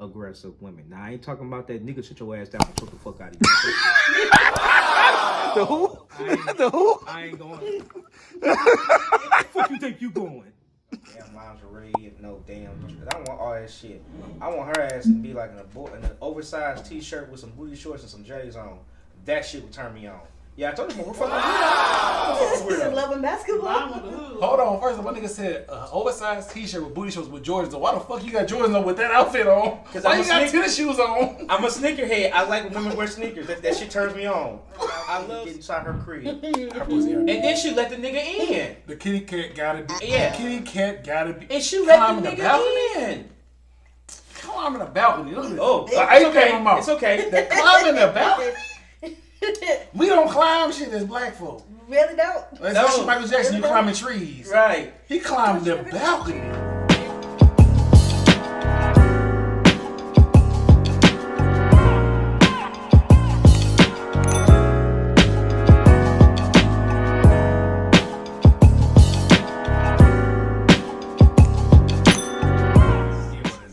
aggressive women. Now I ain't talking about that nigga sit your ass down and choke the fuck out of you. The who? The who? I ain't going. Where the fuck you think you going? Damn lingerie, no damn. I don't want all that shit. I want her ass to be like in an oversized t-shirt with some booty shorts and some J's on. That shit would turn me on. Yeah, I told you we're fucking weird. Loving basketball. Hold on, first of all, my nigga said oversized t-shirt with booty shorts with Jordans on. Why the fuck you got Jordans on with that outfit on? Why you got tennis shoes on? I'm a sneakerhead. I like when women wear sneakers. That shit turns me on. I love getting inside her crib. And then she let the nigga in. The kitty cat gotta be. Yeah. The kitty cat gotta be. And she let the nigga in. Climbing the balcony. Oh, it's okay. It's okay. The climbing the balcony. We don't climb shit as black folk. Really don't. Especially Michael Jackson, you climbing trees. Right. He climbed the balcony.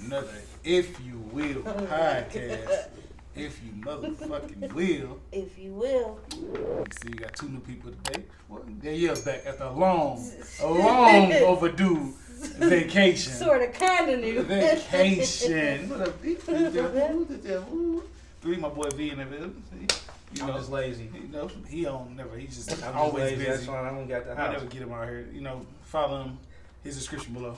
Another If You Will podcast. If you motherfucking will. If you will. See, you got 2 new people today. Well, they're years back after a long overdue vacation. Sort of, kind of new. Vacation. What up, people? 3, my boy V in the building. You know, I'm just lazy. You know, he don't never. He's just I'm always lazy. busy. That's why I don't got the I house. never get him out here. You know, follow him. His description below.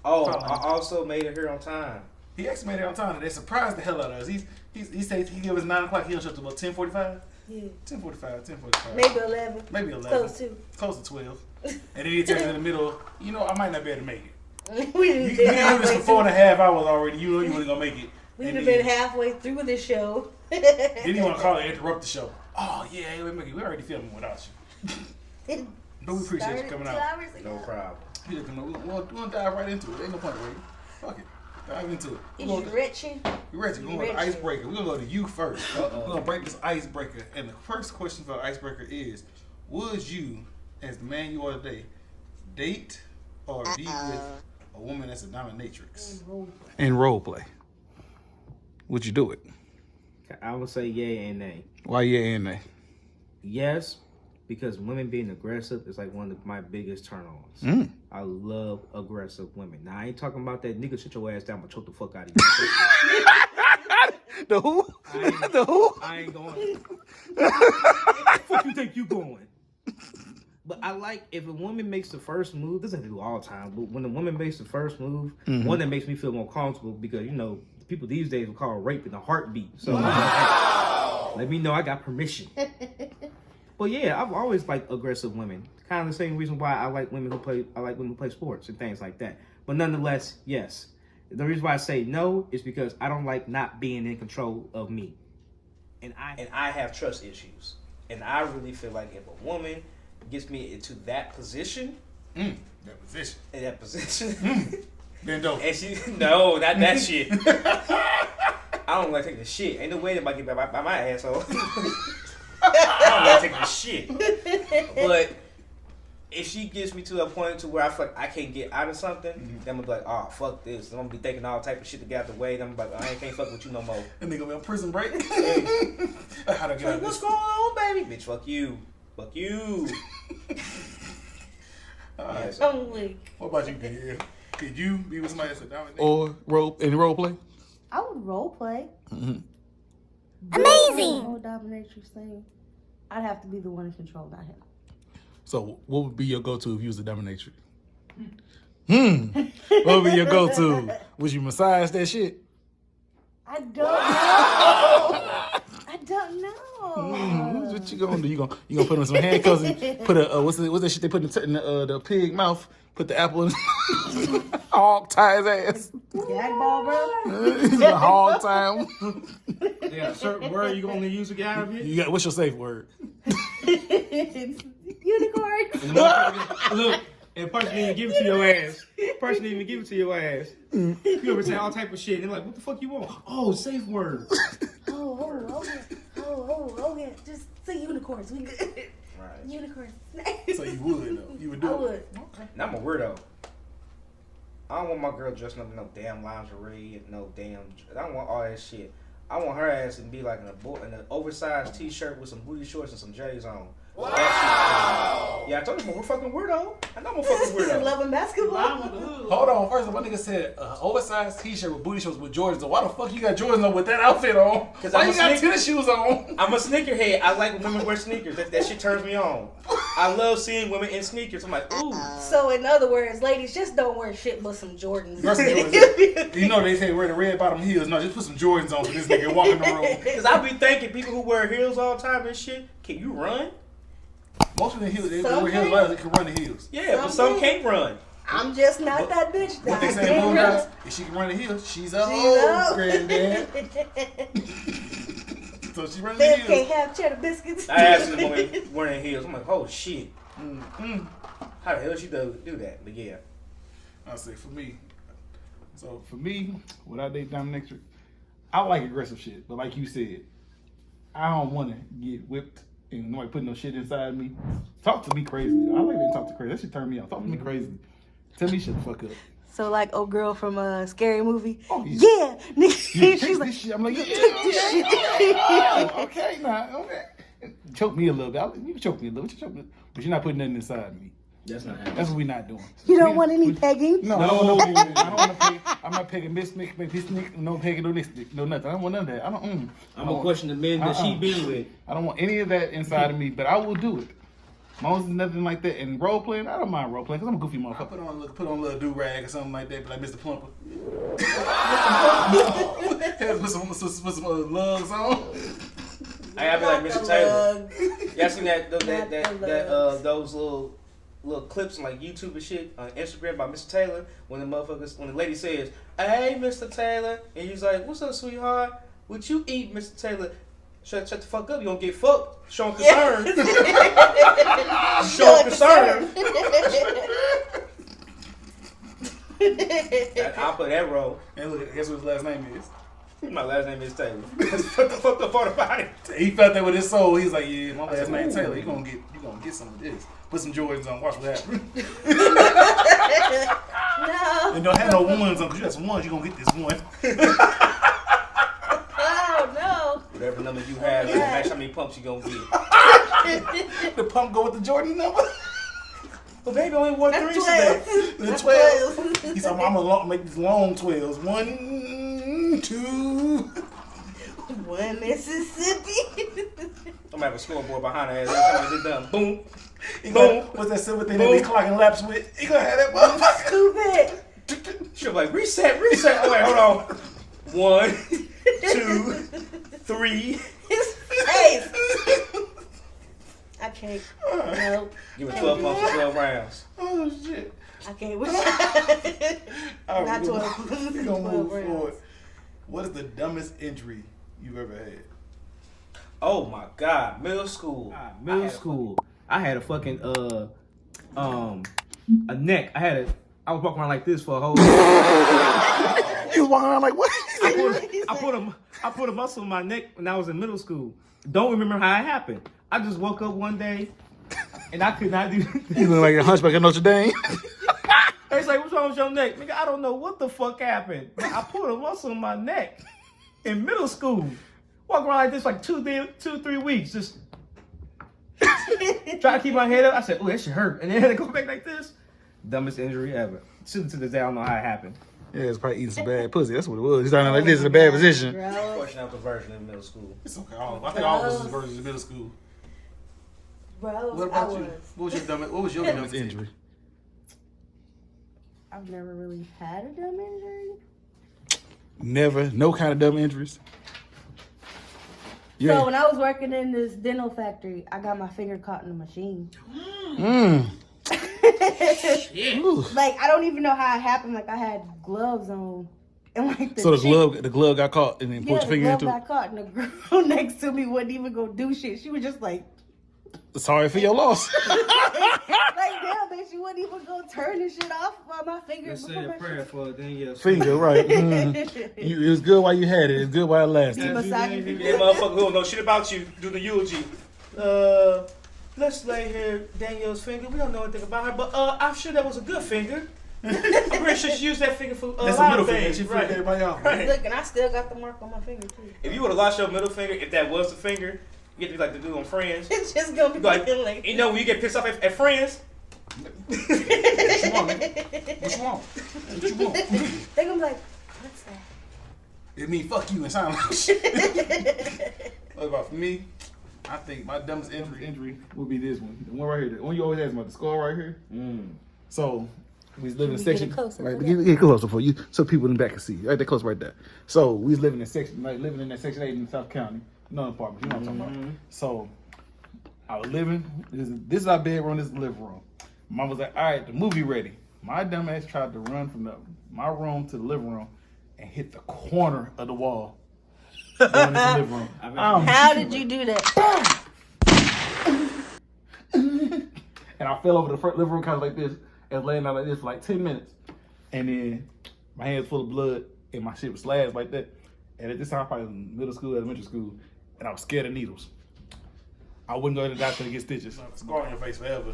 Oh, Follow him. I also made it here on time. He actually made it on time. They surprised the hell out of us. He said he gave us 9 o'clock. He don't show up to about 10:45. Yeah. 10:45. Maybe 11. Maybe 11. Close to 12. And then he turns in the middle. You know, I might not be able to make it. We You didn't do this for 4.5 hours already. You know you wasn't gonna make it. We'd have been halfway through the show. Then you want to call and interrupt the show. Oh yeah, we already filming without you. But we appreciate you coming out. No problem. We're gonna dive right into it. Ain't no point waiting. Fuck it. Dive into it. Is you Richie? We're ready. We're going to go to icebreaker. We're going to go to you first. We're going to break this icebreaker. And the first question for the icebreaker is, would you, as the man you are today, date or be with a woman that's a dominatrix? In role play. Would you do it? I would say yay and nay. Why yeah and nay? Yes, because women being aggressive is like one of my biggest turn-ons. I love aggressive women. Now, I ain't talking about that nigga sit your ass down but choke the fuck out of you. The who? The who? I ain't going. Where the fuck you think you going? But I like if a woman makes the first move, this doesn't do all the time, but when a woman makes the first move, one that makes me feel more comfortable because, you know, people these days will call rape in a heartbeat. So let me know I got permission. But yeah, I've always liked aggressive women. Kind of the same reason why I like women who play sports and things like that. But nonetheless, yes. The reason why I say no is because I don't like not being in control of me. And I have trust issues. And I really feel like if a woman gets me into that position. That position. Bend over. And no, not that shit. I don't like taking the shit. Ain't no way that I get by my asshole. I don't like taking the shit. But if she gets me to a point to where I feel like I can't get out of something, then I'm gonna be like, oh, fuck this. I'm gonna be thinking all type of shit to get out the way. Then I'm like, I can't fuck with you no more. And they gonna be on prison break. How to get out of What's this? going on, baby? Bitch, fuck you. Fuck you. Alright. What about you, Gabriel? Could you be with somebody that's a dominatrix? Or role play? I would role play. Amazing! The whole dominatrix thing. I'd have to be the one in control, not him. So, what would be your go-to if you was a dominatrix? What would be your go-to? Would you massage that shit? I don't know. I don't know. What you gonna do? You gonna put on some handcuffs and put a what's that shit they put in the pig mouth? Put the apple in hog tie his ass. Gag ball, bro. He's a hog tie him. Yeah, certain word you gonna use to get out of it? You got what's your safe word? Unicorn. Look, and person didn't even give it to your ass. Person didn't even give it to your ass. You ever say all type of shit, and they're like, what the fuck you want? Oh, safe word. Okay. Just say unicorns. We good. Right. Unicorns. So you would though. You would do I it. would. Okay. Now I'm a weirdo. I don't want my girl dressing up in no damn lingerie and no damn. I don't want all that shit. I want her ass to be like in an oversized t-shirt with some booty shorts and some J's on. Wow. Yeah, I told you I'm a fucking weirdo. I know I'm a fucking weirdo. Loving basketball. Hold on, first of all, my nigga said oversized t-shirt with booty shorts with Jordans on. Why the fuck you got Jordans on with that outfit on? Because why you got tennis shoes on? I'm a sneakerhead. I like when women wear sneakers. That shit turns me on. I love seeing women in sneakers. I'm like, ooh. So in other words, ladies, just don't wear shit but some Jordans. You know they say wear the red bottom heels. No, just put some Jordans on for this nigga walking the room. Because I be thinking people who wear heels all the time and shit, can you run? Most of the heels, they wear heels like they can run the heels. Yeah, but some can't run. I'm just not that bitch. What they say in guys, if she can run the heels, she's old, granddad. So she running the They heels. can't have cheddar biscuits. I asked the woman wearing heels. I'm like, oh shit. How the hell she do that? But yeah. I say for me. So for me, would I date Dominatrix? I like aggressive shit, but like you said, I don't want to get whipped and nobody putting no shit inside me. Talk to me crazy. I like to talk to crazy. That shit turn me off. Talk to me crazy. Tell me shut the fuck up. So like old girl from a scary movie. Oh, yeah. She's like, shit. I'm like, okay, nah, okay. Choke me a little bit. You can choke me a little bit, but you're not putting nothing inside me. That's not happening. That's what we're not doing. You don't want any pegging? No, I don't want no pegging. I don't want to peg. I'm not pegging this nigga, no pegging, no this, no nothing. I don't want none of that. I'm gonna question the men that she been with. I don't want any of that inside of me, but I will do it. As long as there's nothing like that. And role playing, I don't mind role playing because I'm a goofy I motherfucker. put on a little do rag or something like that, but like Mr. Plumper. Put some lugs on. I gotta be like Mr. Taylor. Y'all seen those little clips on like YouTube and shit on Instagram by Mr. Taylor when the lady says, "Hey, Mr. Taylor," and he's like, "What's up, sweetheart? What you eat, Mr. Taylor?" Shut the fuck up. You gonna get fucked. Showing concern. Showing concern. I'll play that role. And look, guess what his last name is? My last name is Taylor. What the fuck the part about it? He felt that with his soul. He's like, yeah, my last name Taylor. You gonna get some of this. Put some Jordans on. Watch what happens. No. And don't have no ones on because you got some ones. You gonna get this one. Oh no. Whatever number you have, match how many pumps you gonna get. The pump go with the Jordan number. But baby, I only wore 3 today. The 12. He said, I'm gonna make these long 12s. 1, 2. One Mississippi. I'm gonna have a scoreboard behind her ass every time I get done. Boom. Boom. What's that silver thing that they clocking laps with? He gonna have that motherfucker. Stupid. She'll be like, reset. Oh, wait, hold on. 1, 2, 3. His face. I can't. No. Give it 12 pumps and 12 rounds. Oh, shit. I can't. All Not right, 12. We're gonna 12 move rounds. forward. What is the dumbest injury you've ever had? Oh my God, middle school. I had a fucking a neck. I was walking around like this for a whole. You was walking around like what? I put a muscle in my neck when I was in middle school. Don't remember how it happened. I just woke up one day and I could not do. You look like a hunchback of Notre Dame. It's like, what's wrong with your neck? Nigga, I don't know what the fuck happened. I put a muscle in my neck in middle school. Walk around like this like 3 weeks. Just try to keep my head up. I said, oh, that shit hurt. And then I had to go back like this. Dumbest injury ever. Still to this day, I don't know how it happened. Yeah, it's probably eating some bad pussy. That's what it was. He's standing like this in a bad position. Question out the version in middle school. It's okay. I think all of us was versions in middle school. Bro, What about you? What was your dumbest injury? I've never really had a dumb injury. Never. No kind of dumb injuries. So when I was working in this dental factory, I got my finger caught in the machine. Like I don't even know how it happened. Like I had gloves on, and like the glove got caught and then put your finger into the glove it. got caught, and the girl next to me wasn't even gonna do shit. She was just like, Sorry for your loss. like damn, bitch, she wasn't even gonna turn the shit off while my finger. Just say a prayer for it, then yes. Finger, right. It was good while you had it. It's good while it lasted. That motherfucker who don't know shit about you do the eulogy. Let's lay here Danielle's finger. We don't know anything about her, but I'm sure that was a good finger. I'm pretty sure she used that finger for a That's a lot middle of finger. things. She flipped everybody off. Right. Look, and I still got the mark on my finger too. If you would have lost your middle finger, if that was the finger, you get to be like the dude on Friends. It's just gonna be Like, like you know when you get pissed off at Friends? What you want, nigga? What you want? What you want? They gonna be like, what's that? It mean fuck you in sign language. What about for me? I think my dumbest Injury would be this one. The one right here. The one you always ask about, the scar right here. So we was living in a Should we get section. it closer Right, for get closer for you, so people in the back can see. Right there, close right there. So we was living in section, like living in that section 8 in South County. No apartment. You know what I'm talking about. So I was living. This is our bedroom. This is the living room. Mom was like, "All right, the movie ready." My dumb ass tried to run from my room to the living room and hit the corner of the wall. Going into the living room. How did you do that? And I fell over the front living room kind of like this and laying out like this for like 10 minutes. And then my hands full of blood and my shit was slashed like that. And at this time, I probably was in middle school, elementary school, and I was scared of needles. I wouldn't go to the doctor to get stitches. Scar on your face forever.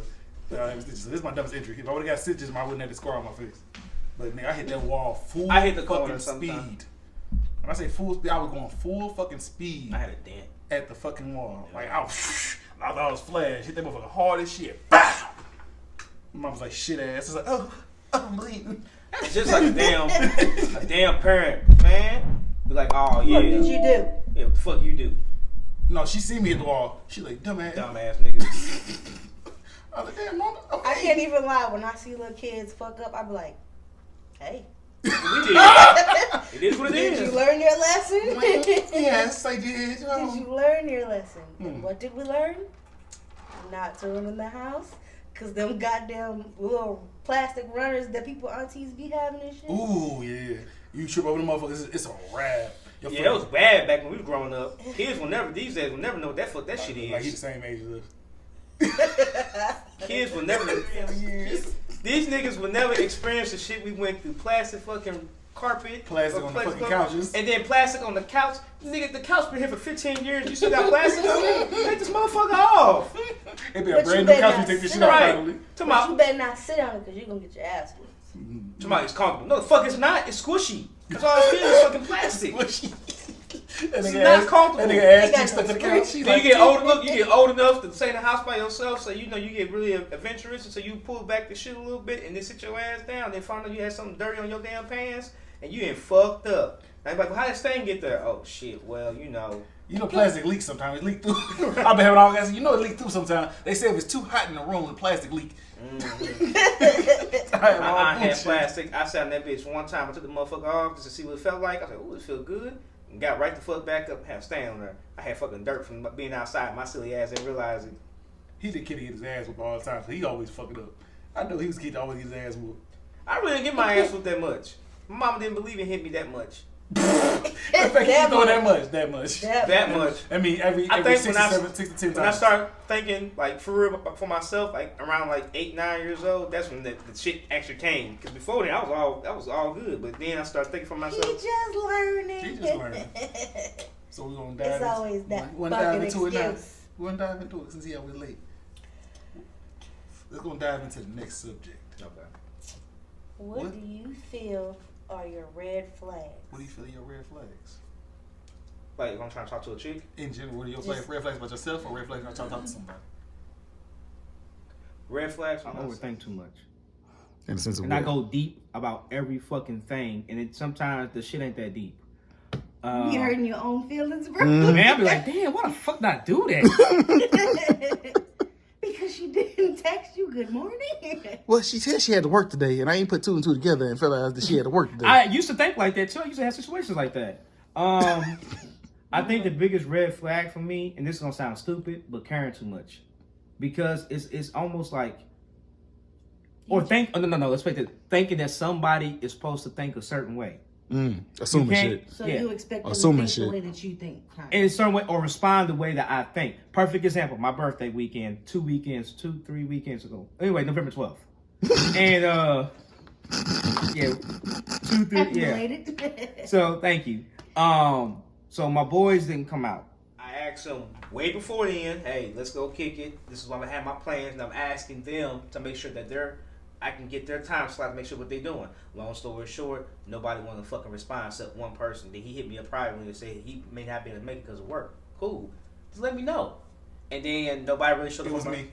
This is my dumbest injury. If I would have got stitches, I wouldn't have the scar on my face. But nigga, I hit that wall full I hit the fucking corner speed. sometime. When I say full speed, I was going full fucking speed I had a dent. at the fucking wall. Like I thought I was flash. Hit that motherfucker hard as shit. Bow! My mom was like shit ass. It's like, oh, I'm bleeding. It's just like a damn parent, man. Be like, oh yeah. What did you do? Yeah, what the fuck you do? No, she see me hit the wall. She like, dumbass. Dumbass nigga. I was like, damn, mama. I can't even lie. When I see little kids fuck up, I be like, hey. We did. It is what it Did is. you learn your lesson? Yes, I did. Did you learn your lesson? Hmm. And what did we learn? Not to run in the house. Because them goddamn little plastic runners that people aunties be having and shit. Ooh, yeah. You trip over the motherfuckers, it's a wrap. Your Yeah, it was bad back when we was growing up. Kids will never, these days, will never know what that fuck that shit Like he's is. the same age as us. Kids will never. These niggas will never experience the shit we went through. Plastic fucking carpet. Plastic or on the plastic fucking couches. And then plastic on the couch. Nigga, the couch been here for 15 years. You still got plastic on it? Take this motherfucker off. It'd be a But brand you new better couch. You not take this sit shit out Right. finally. But you Tomorrow, better not sit on it because you're going to get your ass whipped. tomorrow it's comfortable. No, the fuck it's not. It's squishy. That's all it is. Fucking plastic. That It's nigga not ass, comfortable. that nigga ass They got cheek stuck to the no couch. She Then like, you get old enough. You get old enough to stay in the house by yourself, so you know you get really adventurous, and so you pull back the shit a little bit, and then sit your ass down. Then find out you had something dirty on your damn pants, and you ain't fucked up. Now you're like, well, how did stain get there? Oh shit. Well, you know. You know, plastic leaks sometimes. It leak through. I've been having all guys. You know, it leak through sometimes. They say if it's too hot in the room, the plastic leak. I had plastic. I sat in that bitch one time. I took the motherfucker off just to see what it felt like. I said, "Ooh, it feel good." And got right the fuck back up. Had a stain on there. I had fucking dirt from being outside. My silly ass didn't realize it. He's the kid that get his ass whooped all the time, so he always fucking up. I know he was the kid that always get his ass whooped. I really didn't get my ass whooped that much. My mama didn't believe it hit me that much. The fact he's doing that much. That much. I mean, every I think 6 when I- to 10 times. When I start thinking like for real for myself, like around like 8, 9 years old, that's when the shit actually came. Because before then, I was all good. But then I started thinking for He myself. just learning. He just learning. So we're gonna dive It's always that we wanna dive fucking into it now. excuse. We're gonna dive into it since he always late. Let's go dive into the next subject. Okay. What do you feel are your red flags? What do you feel are your red flags? Like if I'm trying to talk to a chick, In general, what are your Just- red flags about yourself or red flags when you're talking to somebody? red flags. I overthink too much. In the sense of And I go deep about every fucking thing. And it sometimes the shit ain't that deep. You hurting your own feelings, bro? Man, I be like, damn, why the fuck not do that? Because she didn't text you good morning. Well, she said she had to work today, and I ain't put 2 and 2 together and realized that she had to work today. I used to think like that too. I used to have situations like that. I think the biggest red flag for me, and this is gonna sound stupid, but caring too much, because it's almost like, or let's make it thinking that somebody is supposed to think a certain way. Assuming You can't- shit. So Yeah. you expect them to Assuming think shit. the way that you think. Huh? In a certain way, or respond the way that I think. Perfect example, my birthday weekend, 3 weekends ago. Anyway, November 12th. And, yeah, 2, 3, yeah. Related. So, thank you. So my boys didn't come out. I asked them way before then, hey, let's go kick it. This is when I'm gonna have my plans, and I'm asking them to make sure that they're I can get their time slot to make sure what they're doing. Long story short, nobody wanted to fucking respond except one person. Then he hit me up privately and said he may not be able to make it because of work. Cool. Just let me know. And then nobody really showed up. It was me.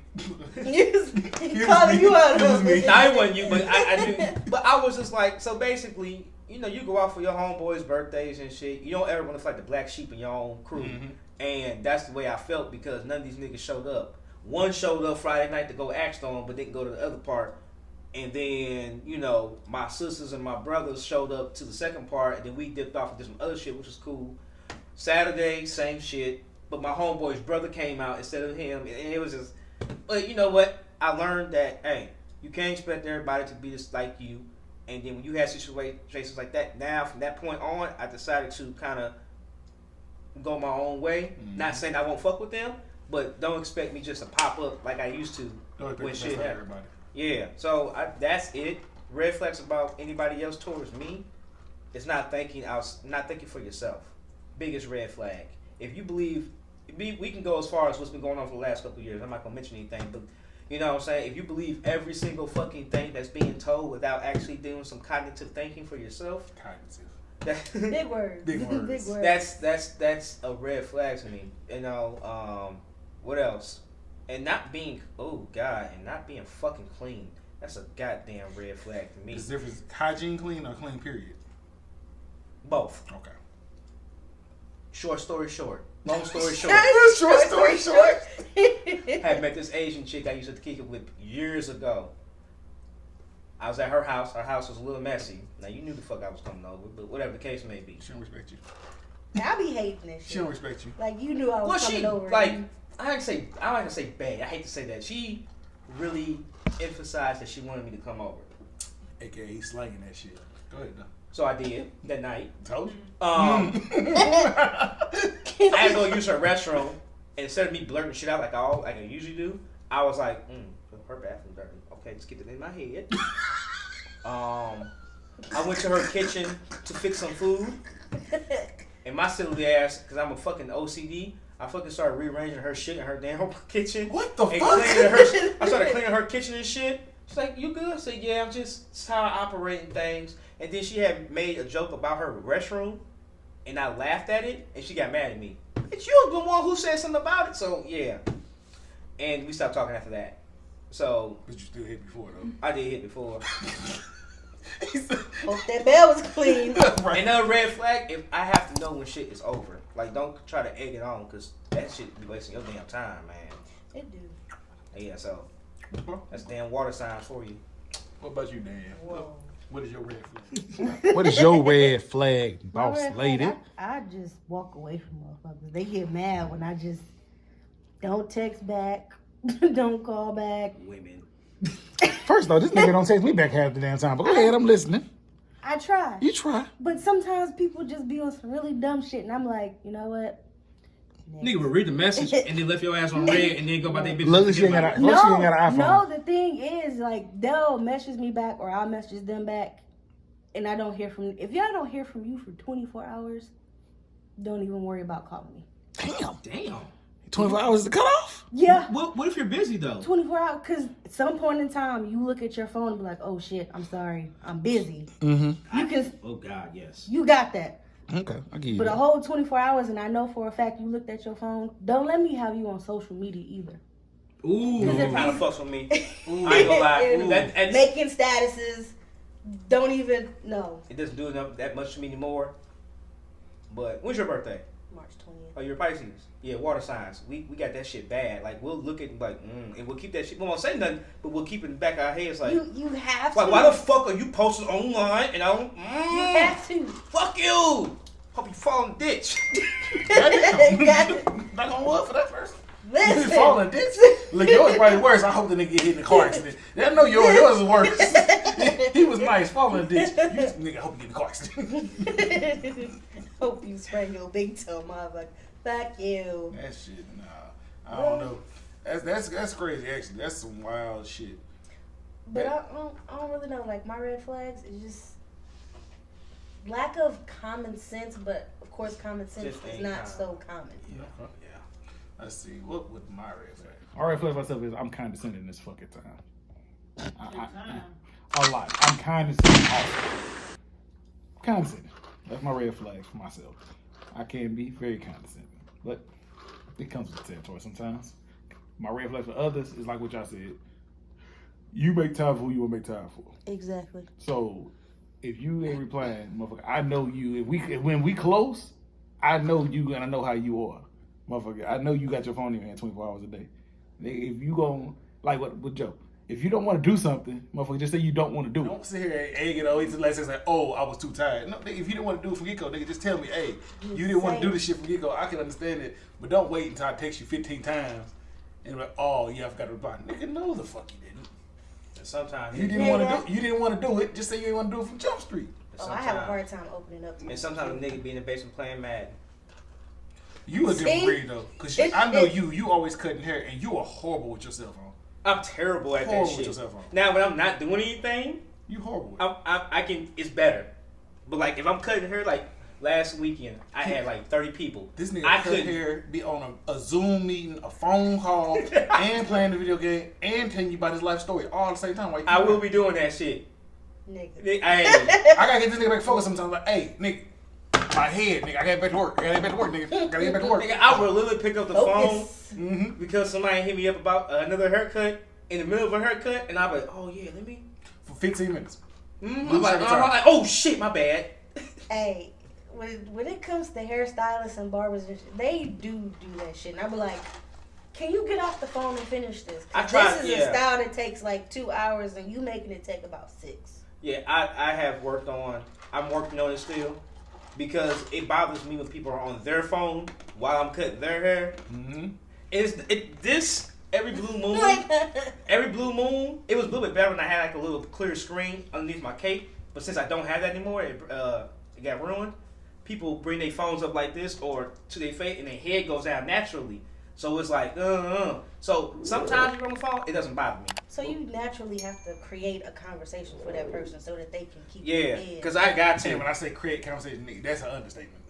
He's calling you out. It was me. No, it wasn't you, but I knew. But I was just like, so basically, you know, you go out for your homeboys' birthdays and shit. You don't ever want to feel like the black sheep in your own crew. Mm-hmm. And that's the way I felt because none of these niggas showed up. One showed up Friday night to go act on, but didn't go to the other part. And then, you know, my sisters and my brothers showed up to the second part, and then we dipped off and did some other shit, which was cool. Saturday, same shit. But my homeboy's brother came out instead of him, and it was just, but you know what? I learned that, hey, you can't expect everybody to be just like you. And then when you have situations like that, now from that point on, I decided to kind of go my own way. Mm-hmm. Not saying I won't fuck with them, but don't expect me just to pop up like I used to when shit happened. Yeah, so that's it. Red flags about anybody else towards me. It's not thinking for yourself. Biggest red flag. If you believe, we can go as far as what's been going on for the last couple of years. I'm not gonna mention anything, but you know what I'm saying. If you believe every single fucking thing that's being told without actually doing some cognitive thinking for yourself, big words. Big words. Big words. That's a red flag to me. You know, what else? And not being not being fucking clean. That's a goddamn red flag to me. Is the difference hygiene clean or clean period? Both. Okay. Short story short. Long story short. Short story short. I had met this Asian chick I used to kick it with years ago. I was at her house. Her house was a little messy. Now you knew the fuck I was coming over, but whatever the case may be. She don't respect you. I be hating this shit. She don't respect you. Like you knew I was coming over. Like I don't like to say bad. I hate to say that. She really emphasized that she wanted me to come over. AKA slanging that shit. Go ahead though. So I did that night. Told you. I had to go use her restroom, and instead of me blurting shit out like I usually do, I was like, her bathroom dirty. Okay, let's get it in my head. I went to her kitchen to fix some food, and my silly ass, because I'm a fucking OCD, I fucking started rearranging her shit in her damn kitchen. What the fuck? I started cleaning her kitchen and shit. She's like, "You good?" I said, "Yeah, I'm just it's how I operate and things." And then she had made a joke about her restroom, and I laughed at it, and she got mad at me. It's you the one who said something about it, so yeah. And we stopped talking after that. So, but you still hit before though. I did hit before. Hope that bell was clean. Right. Another red flag: if I have to know when shit is over, like don't try to egg it on, cause that shit be wasting your damn time, man. It do. Yeah, so that's damn water signs for you. What about you, Dan? Whoa. What is your red flag? What is your red flag, boss red lady? flag, I just walk away from motherfuckers. They get mad when I just don't text back, don't call back. Women. First though, this nigga don't text me back half the damn time. But go ahead, I'm listening. I try. You try. But sometimes people just be on some really dumb shit, and I'm like, you know what? Next. Nigga would read the message and then left your ass on red and then go about their business. Look, she ain't got an iPhone. No, the thing is, like, they'll message me back or I'll message them back, and I don't hear from. If y'all don't hear from you for 24 hours, don't even worry about calling me. Damn. 24 hours to cut off? Yeah. What if you're busy though? 24 hours, because at some point in time, you look at your phone and be like, oh shit, I'm sorry, I'm busy. Mm-hmm. You can. Oh God, yes. You got that. Okay, I'll give you But that. a whole 24 hours, and I know for a fact you looked at your phone, don't let me have you on social media either. Ooh, if kind of you- fucks with me. Ooh, I ain't gonna lie. Ooh, that's, Making statuses, don't even, no. it doesn't do enough that much to me anymore. But when's your birthday? March 20th. Oh, you're Pisces. Yeah, water signs. We got that shit bad. Like we'll look at like, and we'll keep that shit. We won't say nothing, but we'll keep it in the back of our heads. Like, You have to. like why the fuck are you posted online and I don't? You have to. Fuck you. Hope you fall in the ditch. Not on wood for that person. Listen. Falling ditch. Look, yours probably worse. I hope the nigga get hit in the car accident. I know yours is worse. He was nice, falling in the ditch. Nigga, I hope you get in the car accident. Hope you sprain your big toe, motherfucker. Fuck you. That shit, nah. I don't know. That's crazy. Actually, that's some wild shit. But I don't really know. Like, my red flags is just lack of common sense, but of course common sense Just is ain't not common. so common. Yeah. Let's see. What would my red flag? All right, for myself is I'm condescending this fucking time. A lot. I'm condescending also. Condescending. That's my red flag for myself. I can be very condescending, but it comes with the territory sometimes. My red flag for others is like what y'all said. You make time for who you want to make time for. Exactly. So if you ain't replying, motherfucker, I know you. When we close, I know you and I know how you are, motherfucker. I know you got your phone in your hand 24 hours a day. If you gon' like what Joe, if you don't want to do something, motherfucker, just say you don't want to do it. Don't sit here and egg it always to the last say, oh, I was too tired. No, nigga, if you didn't want to do it from get-go, nigga, just tell me, hey, you didn't want to do this shit from get-go. I can understand it, but don't wait until I text you 15 times and be like, oh yeah, I forgot to reply. Nigga, no, the fuck you didn't. And sometimes You didn't want to do. You didn't want to do it. Just say you didn't want to do it from Jump Street. Oh, I have a hard time opening up to And sometimes a nigga be in the basement playing Madden. You a different breed though, cause I know you. You always cutting hair, and you are horrible with your cell phone. I'm terrible at Horrible that with shit. your cell phone. Now when I'm not doing anything, You horrible. With I can. It's better. But like if I'm cutting hair, like last weekend, I had like 30 people. This nigga I cut couldn't. hair, be on a Zoom meeting, a phone call, and playing the video game, and telling you about his life story all at the same time. While you I will be doing that shit. nigga. I I gotta get this nigga back focused sometimes. Like, hey, nigga, my head, nigga, I gotta get back to work. I gotta get back to work, nigga. Gotta get back to work. Nigga, I will literally pick up the Focus. phone Mm-hmm. because somebody hit me up about another haircut in the middle of a haircut, and I'll be like, oh yeah, let me. For 15 minutes. I'm Lose like, every time. like, oh shit, my bad. Hey, when it comes to hairstylists and barbers, and shit, they do that shit. And I be like, can you get off the phone and finish this? 'Cause I tried, this is yeah. a style that takes like 2 hours, and you making it take about 6. Yeah, I have worked on. I'm working on it still because it bothers me when people are on their phone while I'm cutting their hair. Mm-hmm. This every blue moon. Every blue moon, it was a little bit better when I had like a little clear screen underneath my cape. But since I don't have that anymore, it got ruined. People bring their phones up like this or to their face, and their head goes down naturally. So it's like, So sometimes you're on the phone, it doesn't bother me. So you naturally have to create a conversation for that person so that they can keep Yeah, their head. because I got And to. when I say create conversation, nigga, that's an understatement.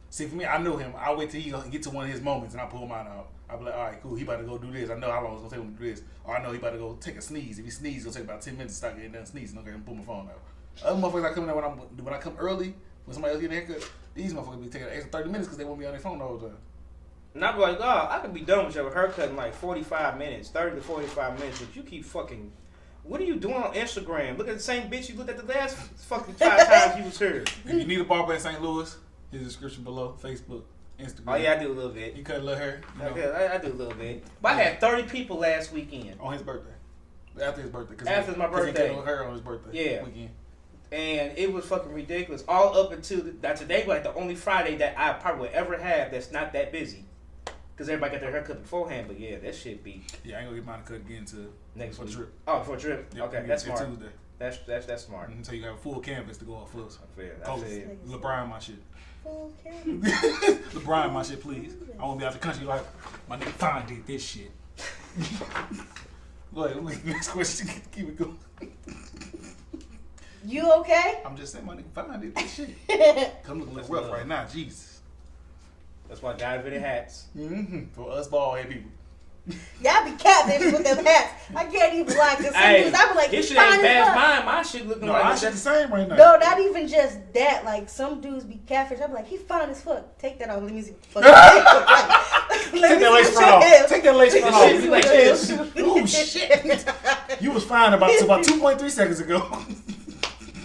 See, for me, I know him. I wait till he get to one of his moments and I pull mine out. I be like, all right, cool. He about to go do this. I know how long it's gonna take him to do this. Or I know he about to go take a sneeze. If he sneezes, it'll take about 10 minutes to start getting done sneezing. Okay, and pull my phone out. Other motherfuckers I come in when I come early when somebody else get a haircut. These motherfuckers be taking an extra 30 minutes because they won't be on their phone the whole time. And I'd be like, oh, I could be done with your haircut in like 45 minutes, 30 to 45 minutes, but you keep fucking. What are you doing on Instagram? Look at the same bitch you looked at the last fucking 5 times you was here. If you need a barber in St. Louis, his description below, Facebook, Instagram. Oh yeah, I do a little bit. You cut a little hair, you know, I do a little bit. But I had 30 people last weekend. on his birthday. After his birthday. Cause After my Cause he birthday. cut no hair on his birthday. Yeah. Weekend. And it was fucking ridiculous. All up until today was like the only Friday that I probably would ever have that's not that busy. Because everybody got their haircut beforehand. But yeah, that shit be Yeah, I ain't gonna get mine cut again till next for week. trip. Oh, for a trip? Yep, Okay, we that's get smart. Tuesday. That's smart. So you got a full canvas to go off first. I feel Oh, it. LeBron my shit. Okay. LeBron my shit, please. I wanna be out the country like my nigga Fine did this shit. Go ahead, next question. Keep it going. You okay? I'm just saying my nigga Fine did this shit. Come look a little rough right now, Jesus. That's why guys wear their hats. Mm-hmm. For us bald head people. Y'all be catfish with them hats. I can't even like this. Hey, I be like, his he's shit ain't fine as past fuck. mine. My shit looking No, like I this. shit the same right now. No, not even just that. Like some dudes be catfish. I be like, he's fine as fuck. Take that off. Let me see. What the fuck. Take that lace front off. Take that lace front Shit be off. like this. Oh shit! You was fine about 2.3 seconds ago.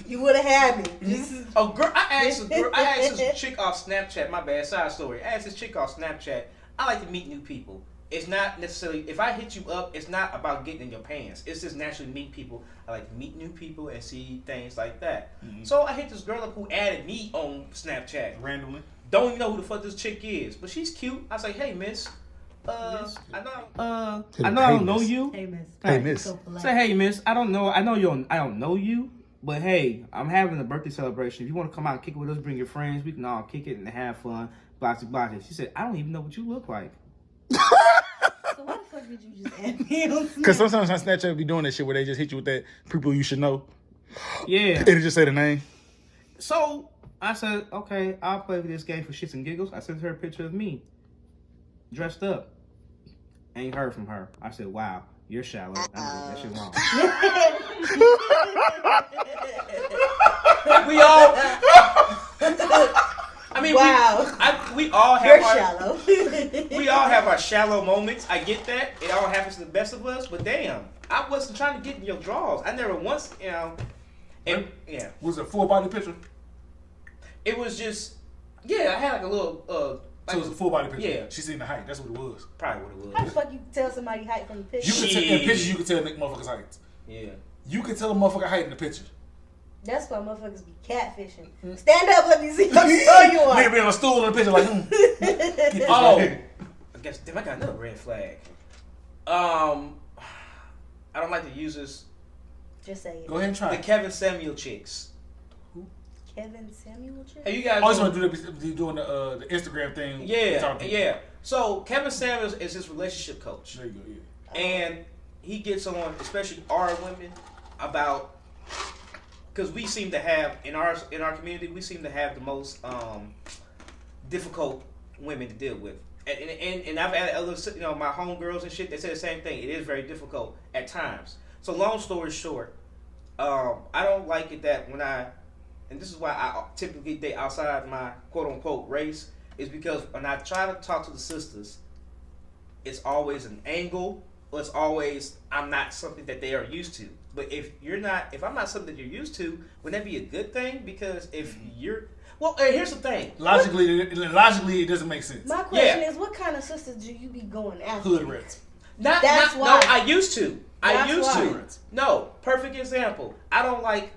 You would have had me. Just, Oh, girl, I asked this chick off Snapchat. My bad, side story. I asked this chick off Snapchat. I like to meet new people. It's not necessarily, if I hit you up, it's not about getting in your pants. It's just naturally meet people. I like to meet new people and see things like that. Mm-hmm. So I hit this girl up who added me on Snapchat. Randomly. Don't even know who the fuck this chick is, but she's cute. I was like, hey, miss. I know I don't know you. hey, miss. Hey, miss. So polite. Say, hey, miss, I don't know you. I don't know you, but hey, I'm having a birthday celebration. If you want to come out and kick it with us, bring your friends. We can all kick it and have fun. Boxy, boxy. She said, I don't even know what you look like. So why the fuck did you just add me on Because sometimes on Snapchat be doing that shit where they just hit you with that people you should know. Yeah. It'll just say the name. So I said, okay, I'll play with this game for shits and giggles. I sent her a picture of me dressed up. Ain't heard from her. I said, wow. You're shallow. That shit wrong. We all. I mean, wow. we all have You're our, shallow. we all have our shallow moments. I get that. It all happens to the best of us. But damn, I wasn't trying to get in your drawers. I never once, and yeah. Was it a full body picture? It was just, yeah. I had like a little. So it was a full body picture. Yeah. She seen the height. That's what it was. Probably what it How the was. fuck you tell somebody height from the picture? You can tell in pictures. You can tell motherfuckers' height. Yeah. You can tell a motherfucker height in the picture. That's why motherfuckers be catfishing. Stand up, let me see how tall you are. Nigga be on a stool in the picture like, Oh, I guess damn, I got another red flag. I don't like to use this. Just say it. Go ahead and try The it. Kevin Samuel chicks. Kevin Samuel chick? Hey, you guys. I always want to do doing the Instagram thing. Yeah. So Kevin Samuels is his relationship coach, There you go. Yeah. and he gets on, especially our women, about because we seem to have in our community, we seem to have the most difficult women to deal with. And I've had other, my homegirls and shit. They say the same thing. It is very difficult at times. So long story short, I don't like it that and this is why I typically date outside my quote unquote race, is because when I try to talk to the sisters, it's always an angle, or it's always I'm not something that they are used to. But if I'm not something that you're used to, wouldn't that be a good thing? Because if you're, well, here's the thing. Logically, it doesn't make sense. My question is, what kind of sisters do you be going after? Hood rats. That's No, why. I used to. That's why. No, perfect example. I don't like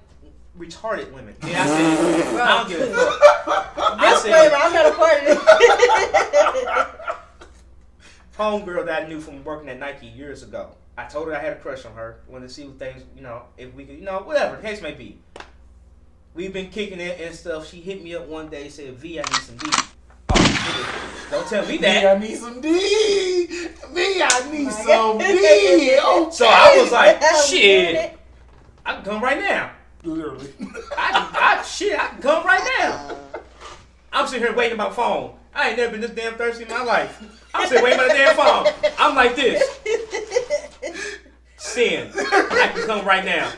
retarded women. Yeah, I said, I don't give a fuck. Disclaimer, I'm not a part of this. Homegirl that I knew from working at Nike years ago. I told her I had a crush on her. Wanted to see what things, if we could, whatever the case may be. We've been kicking it and stuff. She hit me up one day, said, V, I need some D. Oh, nigga, don't tell me that. Me, I need some D. Me, I need some D. Okay. So I was like, shit, I can come right now. Literally. I can come right now. I'm sitting here waiting on my phone. I ain't never been this damn thirsty in my life. I'm sitting waiting on the damn phone. I'm like this. Sin. I can come right now.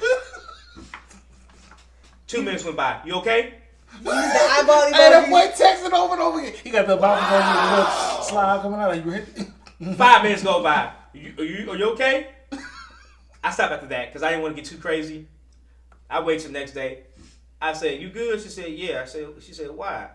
2 minutes went by. You okay? The eyeball Hey, that emoji. boy texting over and over again. He got the mouth emoji, the little slide coming out. Like, you ready? 5 minutes go by. Are you okay? I stopped after that because I didn't want to get too crazy. I wait till the next day. I said, you good? She said, yeah. She said, why?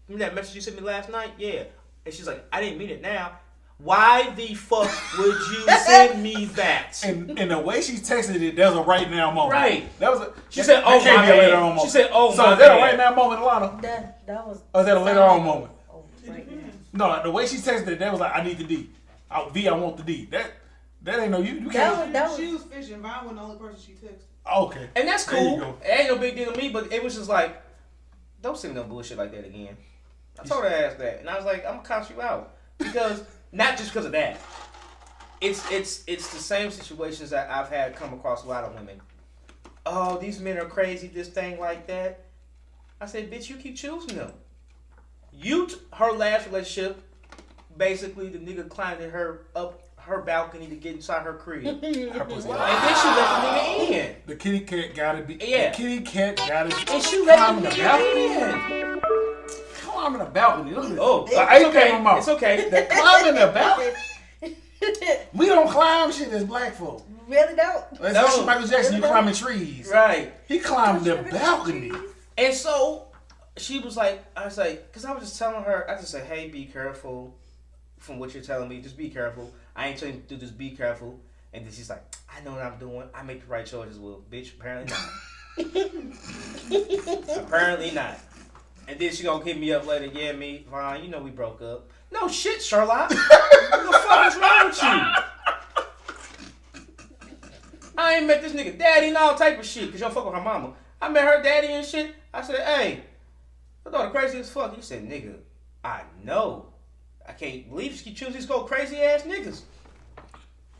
Remember that message you sent me last night? Yeah. And she's like, I didn't mean it now. Why the fuck would you send me that? And the way she texted it, that was a right now moment. Right. That was a. She said, that "Oh can't my be a later bad." on moment. She said, "Oh so my is that a bad." right now moment, Alana? That was. Or is that a later on moment? Oh, right now. No, the way she texted it, that was like, I need the D. V, I want the D. That ain't no you. You can't. That was. She was fishing. Vine wasn't the only person she texted. Okay. And that's There you cool. go. It ain't no big deal to me, but it was just like, don't send me no bullshit like that again. I told her ass that. And I was like, I'm gonna cuss you out. Because, not just because of that. It's the same situations that I've had come across a lot of women. Oh, these men are crazy, this thing like that. I said, bitch, you keep choosing them. Her last relationship, basically the nigga climbed up her balcony to get inside her crib. And then she Her pussy. let the nigga in. The kitty cat gotta be. Yeah. The kitty cat gotta be. And she let climbing the the nigga balcony. in. Climbing the balcony. Look at this. Oh, The ice it's came okay. from mouth. It's okay. The climbing the balcony. We don't climb shit as black folk. Really don't. That's No. Michael Jackson. You climbing trees. Right. He climbed the balcony. And so she was like, I was like, because I was just telling her, I just said, hey, be careful from what you're telling me. Just be careful. I ain't telling you to do this, be careful. And then she's like, I know what I'm doing. I make the right choices. Well, bitch, apparently not. Apparently not. And then she gonna hit me up later. Yeah, me, Vaughn, you know we broke up. No shit, Sherlock. What the fuck is wrong with you? I ain't met this nigga daddy and all type of shit because you don't fuck with her mama. I met her daddy and shit. I said, hey, your daughter crazy as fuck. He said, nigga, I know. I can't believe she choose these crazy ass niggas.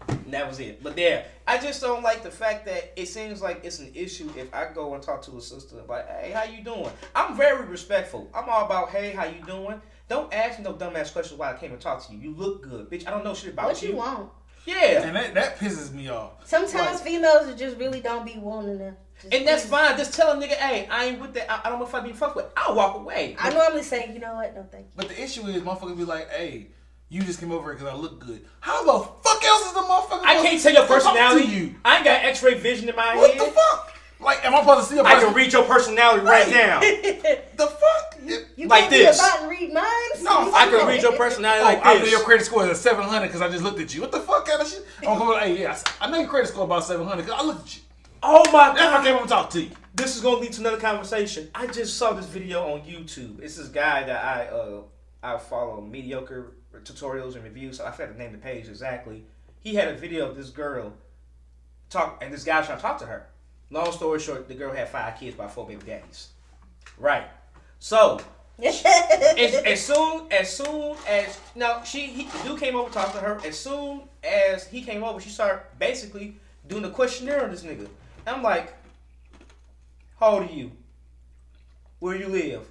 And that was it. But there, I just don't like the fact that it seems like it's an issue if I go and talk to a sister like, hey, how you doing? I'm very respectful. I'm all about, hey, how you doing? Don't ask me no dumbass questions while I came and talk to you. You look good, bitch. I don't know shit about What you want? Yeah. And that pisses me off. Sometimes females just really don't be wanting to. And that's fine. Just tell a nigga, hey, I ain't with that. I don't know if I be fucked with. I'll walk away. I normally say, you know what? No, thank you. But the issue is, motherfuckers be like, hey, you just came over here because I look good. How the fuck else is the motherfucker? I can't tell your personality. To you? I ain't got X-ray vision in my What head. the fuck? Like, am I supposed to see a I person? can read your personality right now. The fuck? You Like can't this. be about and read minds. No, I can read your personality Oh, like I know this. your credit score is a 700 because I just looked at you. What the fuck kind of shit? I'm coming like, hey, yeah, I know your credit score about 700 because I looked at you. Oh my That's why I god. came over to talk to you. This is gonna lead to another conversation. I just saw this video on YouTube. It's this guy that I follow, mediocre tutorials and reviews. I forgot to name the page exactly. He had a video of this girl talk, and this guy was trying to talk to her. Long story short, the girl had 5 kids by 4 baby daddies. Right. So as soon as no, the dude came over to talk to her. As soon as he came over, she started basically doing the questionnaire on this nigga. I'm like, how old are you? Where you live?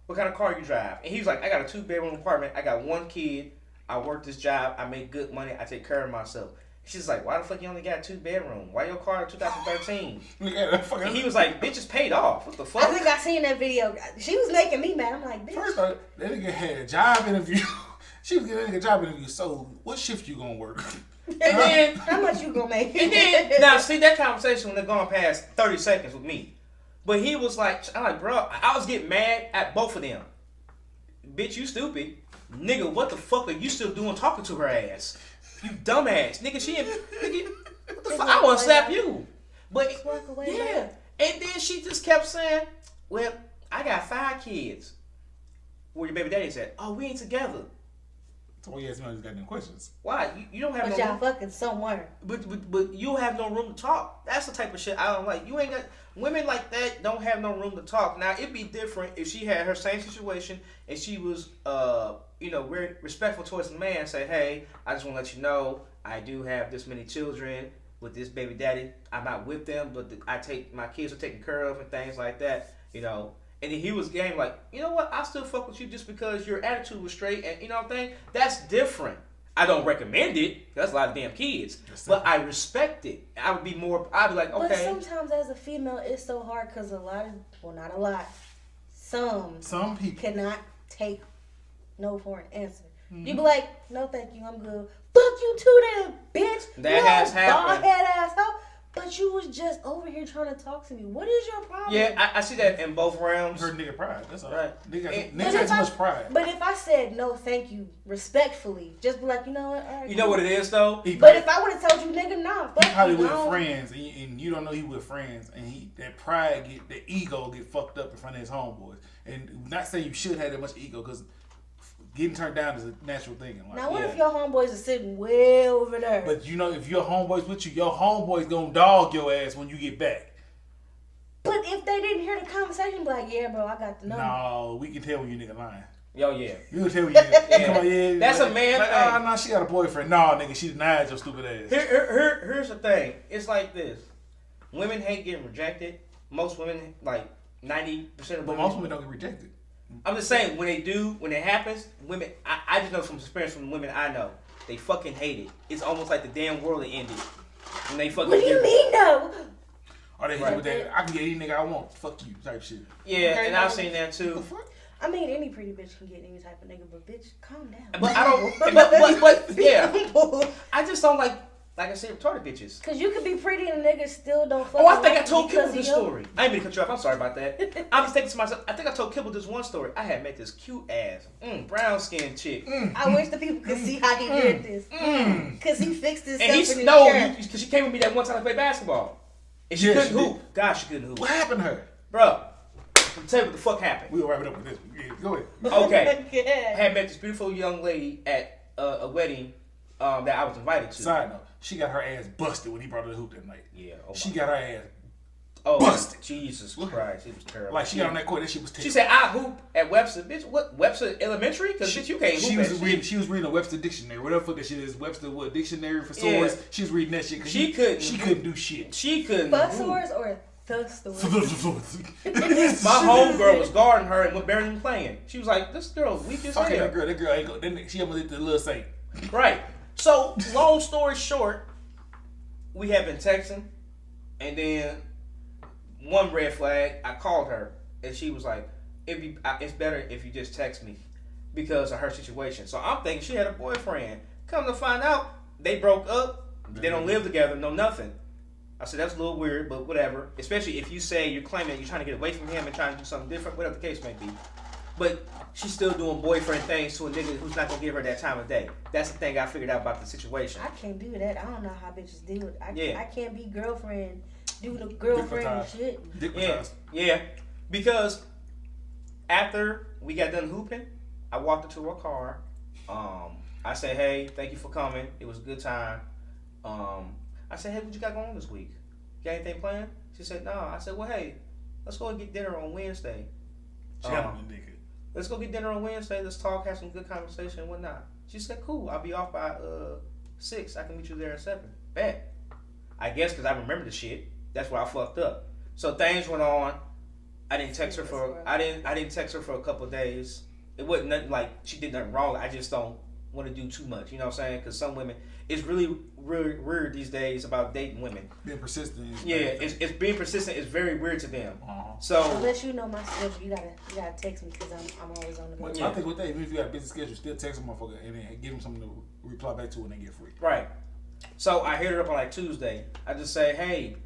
What kind of car you drive? And he was like, I got a 2-bedroom apartment. I got 1 kid. I work this job. I make good money. I take care of myself. She's like, why the fuck you only got 2 bedrooms? Why your car in 2013? And he was like, bitch, it's paid off. What the fuck? I think I seen that video. She was making me mad. I'm like, bitch. First off, that nigga had a job interview. She was getting a job interview. So, what shift you gonna work? And then, How much you gonna make? and then, now see that conversation when they're going past 30 seconds with me. But he was like, I'm like, bro, I was getting mad at both of them. Bitch, you stupid. Nigga, what the fuck are you still doing talking to her ass? You dumbass. Nigga, nigga, what the fuck? I want to slap you. But, Just walk away, yeah. man. And then she just kept saying, well, I got 5 kids. Where your baby daddy's at? Oh, we ain't together. So, yes, man, just got no questions. Why? You don't have But no y'all room. fucking somewhere. But you have no room to talk. That's the type of shit I don't like. You ain't got women like that don't have no room to talk. Now it'd be different if she had her same situation and she was very respectful towards the man. Say, hey, I just want to let you know I do have this many children with this baby daddy. I'm not with them, but my kids are taken care of and things like that. And then he was game like, you know what? I still fuck with you just because your attitude was straight, and you know what I'm saying? That's different. I don't recommend it. That's a lot of damn kids. But I respect it. I'd be like, okay. But sometimes as a female, it's so hard because not a lot, some people cannot take no for an answer. Mm-hmm. You be like, no thank you, I'm good. Fuck you too then, bitch. That has happened. Bald-head asshole. But you was just over here trying to talk to me. What is your problem? Yeah, I see that in both realms. her nigga pride. That's all. Right. Niggas got too much pride. But if I said no thank you respectfully, just be like, you know what? All right, You know what it is though? But if I would have told you, nigga, nah, fuck He probably you, with no. friends, and you don't know he with friends, and that pride the ego get fucked up in front of his homeboys. And not saying you should have that much ego, because getting turned down is a natural thing in life. Now, what if your homeboys are sitting way over there? But if your homeboys with you, your homeboys gonna dog your ass when you get back. But if they didn't hear the conversation, be like, yeah, bro, I got the number. No, we can tell when you nigga lying. Yo, yeah. You can tell when you nigga. Yeah. Come on, yeah. That's a man like, thing. Oh, no, she got a boyfriend. No, nigga, she denied your stupid ass. Here's the thing. It's like this. Women hate getting rejected. Most women, like 90% of women. But most women don't get rejected. I'm just saying, when it happens, women, I just know from experience from women I know, they fucking hate it. It's almost like the damn world ended. When they fucking What do you mean, no? Or they hit with that, I can get any nigga I want, fuck you, type shit. Yeah, Okay, and I've seen that too. What the fuck? I mean, any pretty bitch can get any type of nigga, but bitch, calm down. But I don't, but yeah. I just don't like I said, retarded bitches. Because you could be pretty and a nigga still don't fuck Oh, I think I like told you Kibble because this of you. story. I ain't mean to cut you off. I'm sorry about that. I'm just thinking to myself, I think I told Kibble this one story. I had met this cute ass, brown skinned chick. I wish the people could see how he did this. Because he fixed himself And in his he, chair. because she came with me that one time to play basketball. And she Yeah, couldn't she did. hoop. God, she couldn't hoop. What happened to her? Bro, I'm tell you what the fuck happened. We'll wrap it up with this. Yeah, go ahead. Okay. I Yeah. had met this beautiful young lady at a wedding that I was invited to. Side note, she got her ass busted when he brought her to the hoop that night. Yeah. She got her ass busted. busted. Jesus Christ. It was terrible. Like, she got on that court, that shit was terrible. She said, I hoop at Webster. Bitch, what? Webster Elementary? Because, bitch, you can't hoop She was reading a Webster dictionary. Whatever the fuck that shit is. Webster, what, dictionary for swords? Yeah. She was reading that shit. 'Cause She couldn't. She couldn't do shit. She couldn't Buzzwords or the stores? My homegirl was guarding her and was barely even playing. She was like, this girl's weak as Okay, hell. that girl ain't go. She almost hit the little saint. Right. So, long story short, we have been texting, and then one red flag, I called her, and she was like, it's better if you just text me because of her situation. So I'm thinking she had a boyfriend. Come to find out, they broke up. They don't live together, no nothing. I said, that's a little weird, but whatever. Especially if you say you're claiming you're trying to get away from him and trying to do something different, whatever the case may be. But she's still doing boyfriend things to a nigga who's not going to give her that time of day. That's the thing I figured out about the situation. I can't do that. I don't know how bitches do it. Yeah. I can't be girlfriend, do the girlfriend and shit. Yeah, because after we got done hooping, I walked into her car. I said, hey, thank you for coming. It was a good time. I said, hey, what you got going on this week? You got anything planned? She said, no. I said, well, hey, let's go and get dinner on Wednesday. Let's go get dinner on Wednesday. Let's talk, have some good conversation and whatnot. She said, cool. I'll be off by 6. I can meet you there at 7. Bet. I guess because I remember the shit. That's where I fucked up. So things went on. I didn't text her for a couple of days. It wasn't nothing like she did nothing wrong. I just don't want to do too much. You know what I'm saying? Because some women, it's really weird these days about dating women. Being persistent. It's being persistent is very weird to them. So unless you know my schedule, you gotta text me because I'm always on the go. I think with that, even if you got a busy schedule, still text a motherfucker and then give them something to reply back to when they get free. Right. So I hit her up on like Tuesday. I just say, hey,